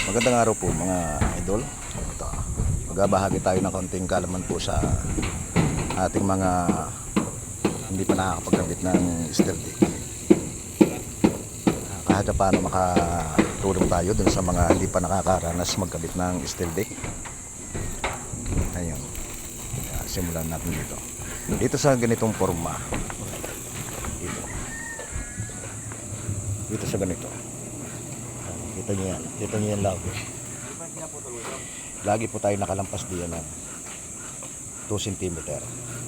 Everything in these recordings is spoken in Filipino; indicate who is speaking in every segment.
Speaker 1: Magandang araw po mga idol. Ito, magbabahagi tayo ng konting kaalaman po sa ating mga hindi pa nakakapagkabit ng steel deck. Kahit na paano makatulong tayo dun sa mga hindi pa nakakaranas magkabit ng steel deck. Ayun, simulan natin dito. Dito sa ganitong forma, dito sa ganito, kita niyo yan lagi po tayo nakalampas diyan ng 2 cm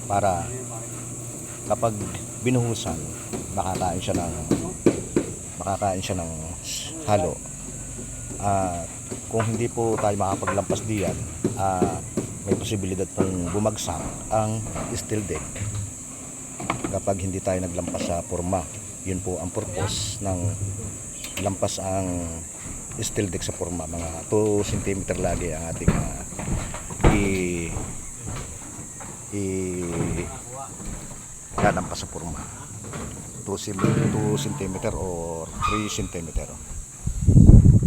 Speaker 1: para kapag binuhusan makakain siya ng halo. Kung hindi po tayo makapaglampas diyan, may posibilidad pong bumagsak ang steel deck kapag hindi tayo naglampas sa forma. Yun po ang purpose ng lampas ang steel deck sa forma. Mga 2 cm lagi ang ating lalampas sa forma. 2 cm or 3 cm.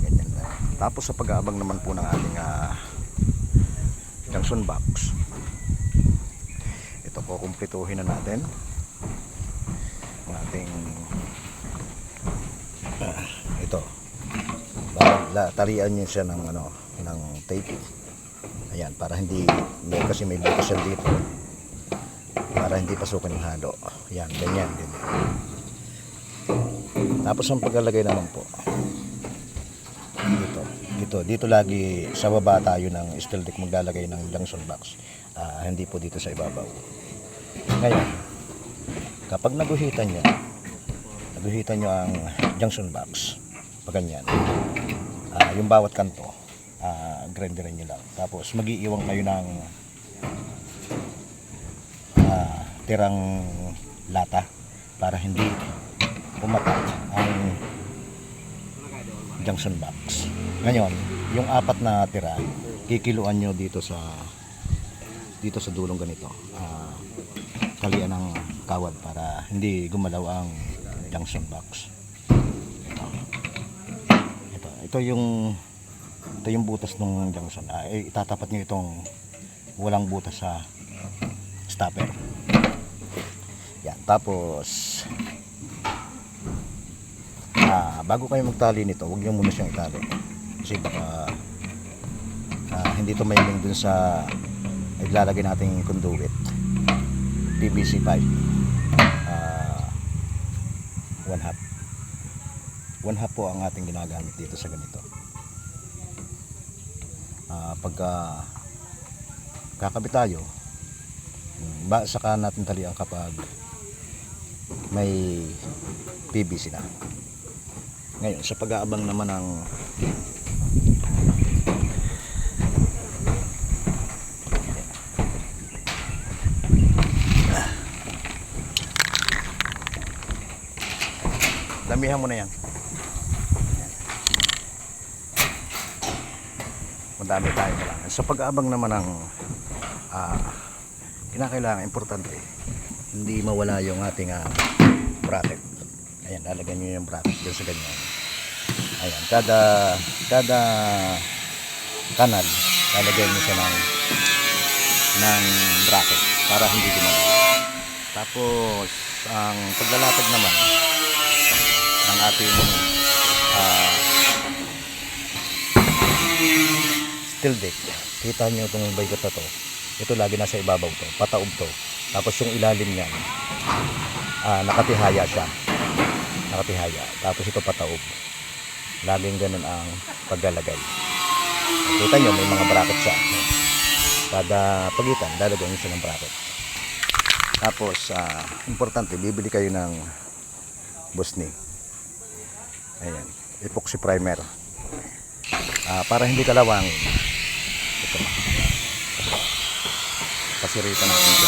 Speaker 1: Ganyan lang. Tapos sa pag-aabang naman po ng ating junction box, ito po, kumpletuhin na natin ang ating ito. Tarian niyo siya ng ng tape. Ayan, para hindi kasi may butas yan dito, para hindi pasukin yung halo. Ayan, ganyan. Tapos ang paglalagay naman po dito lagi sa baba tayo ng steel deck maglalagay ng junction box. Hindi po dito sa ibabaw. Ngayon, kapag naguhitan nyo ang junction box pag ganyan, yung bawat kanto, grinderin nyo lang. Tapos mag-iiwan kayo ng tirang lata para hindi pumatak ang junction box. Ngayon, yung 4 na tira, kikiluan nyo dito sa dulong ganito, kalian ng kawad para hindi gumalaw ang junction box. Ito yung butas ng junction. Itatapat nyo itong walang butas sa stopper. Yan. Tapos bago kayo magtali nito, huwag nyo muna siyang itali kasi baka hindi ito mailing dun sa naglalagay nating conduit PVC pipe. 1/2 po ang ating ginagamit dito sa ganito. Pagka kakabit tayo, saka natin talian kapag may PVC na. Ngayon, sa pag-aabang naman ng damihan mo na yan. Madami tayo kailangan. Sa pag-aabang naman ng kinakailangan, importante, hindi mawala yung ating bracket. Ayan, lalagyan nyo yung bracket dyan sa ganyan. Ayan, kada kanal, lalagyan nyo siya ng bracket para hindi gumalaw. Tapos, ang paglalatag naman ng ating steel deck, kita nyo itong baygot na to, ito lagi nasa ibabaw to, pataob to. Tapos yung ilalim niyan, nakatihaya siya, tapos ito pataob. Laging ganun ang paglalagay. Kita nyo may mga bracket siya, kada pagitan lalagyan nyo siya ng bracket. Tapos importante, bibili kayo ng Bosni, ayan, epoxy primer, para hindi kalawangin. Ito, pasiritan natin ito.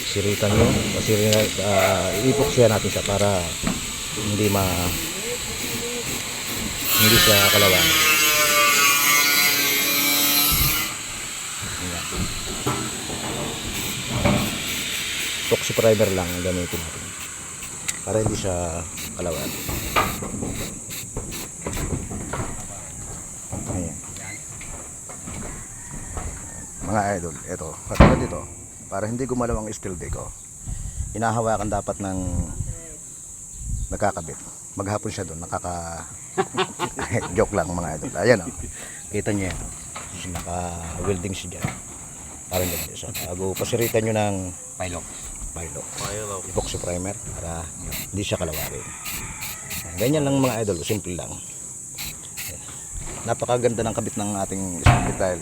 Speaker 1: Siritan nyo, ipoksya natin siya para hindi siya kalawangin. epoxy primer lang ang gamitin natin para hindi siya kalawat. Ayan. Mga idol, ito, katulad dito, para hindi gumalaw ang steel deck, oh, hinahawakan dapat ng nagkakabit. Maghapon siya doon, joke lang mga idol. Ayan, oh, kita nyo yan, naka-welding siya dyan. Parang ganyan siya. Bago pasiritan nyo ng
Speaker 2: Pilok.
Speaker 1: epoxy primer para hindi siya kalawarin. Ganyan lang mga idol, simple lang. Napakaganda ng kabit ng ating steel deck dahil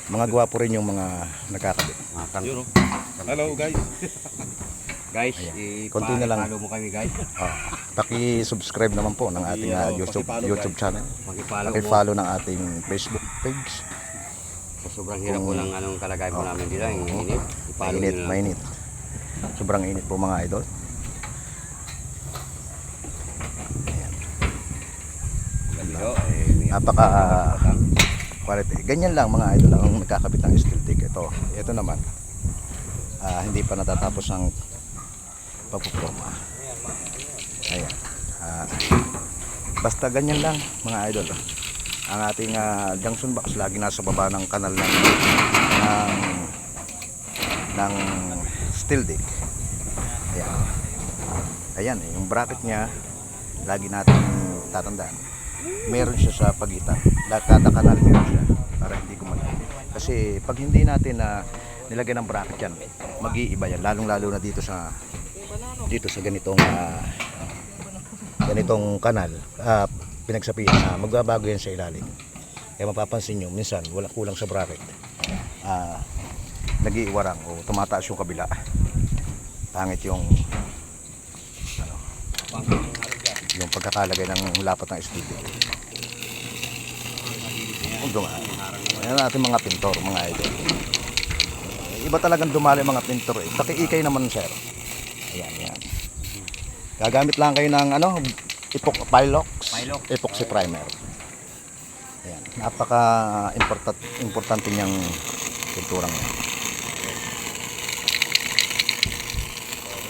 Speaker 1: mga gwapo rin yung mga nagkakabit.
Speaker 3: Hello guys.
Speaker 2: Guys,
Speaker 1: Konti na lang.
Speaker 2: follow mo kami guys.
Speaker 1: Paki-subscribe naman po ng ating YouTube channel. Paki-follow ng ating Facebook page.
Speaker 2: Sobrang hirap po ng anong kalagayan po namin dito. Ang init. I-follow nyo lang.
Speaker 1: Mainit. Sobrang init po mga idol. Napaka quality. Ganyan lang mga idol ang nagkakabit ng steel deck. Ito naman. Hindi pa natatapos ang pagpuporma. Ayan. Basta ganyan lang mga idol. Ang ating junction box lagi nasa baba ng kanal ng steel deck. Ayan. Ayan, yung bracket niya lagi natin tatandaan. Meron siya sa pagitan. Kada kanal meron siya para hindi gumalaw. Kasi pag hindi natin nilagyan ng bracket yan, mag-iiba yan. Lalong-lalo na dito sa ganitong kanal, pinagsapian, magbabago yan sa ilalim. Kaya mapapansin nyo, minsan wala kulang sa bracket. Nag-iiwarang o tumataas yung kabila. Pangit yung yung pagkakalagay ng lapat ng steel deck. Ayan natin mga pintor, mga idol. Iba talagang dumali mga pintor eh. Takiikay naman sir. Ayan, yan. Gagamit lang kayo ng epoxy primer. Ayan. Napaka importante niyang pinturang yan.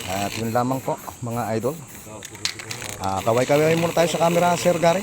Speaker 1: At yun lamang po mga idol. Kaway-kaway muna tayo sa camera Sir Gary.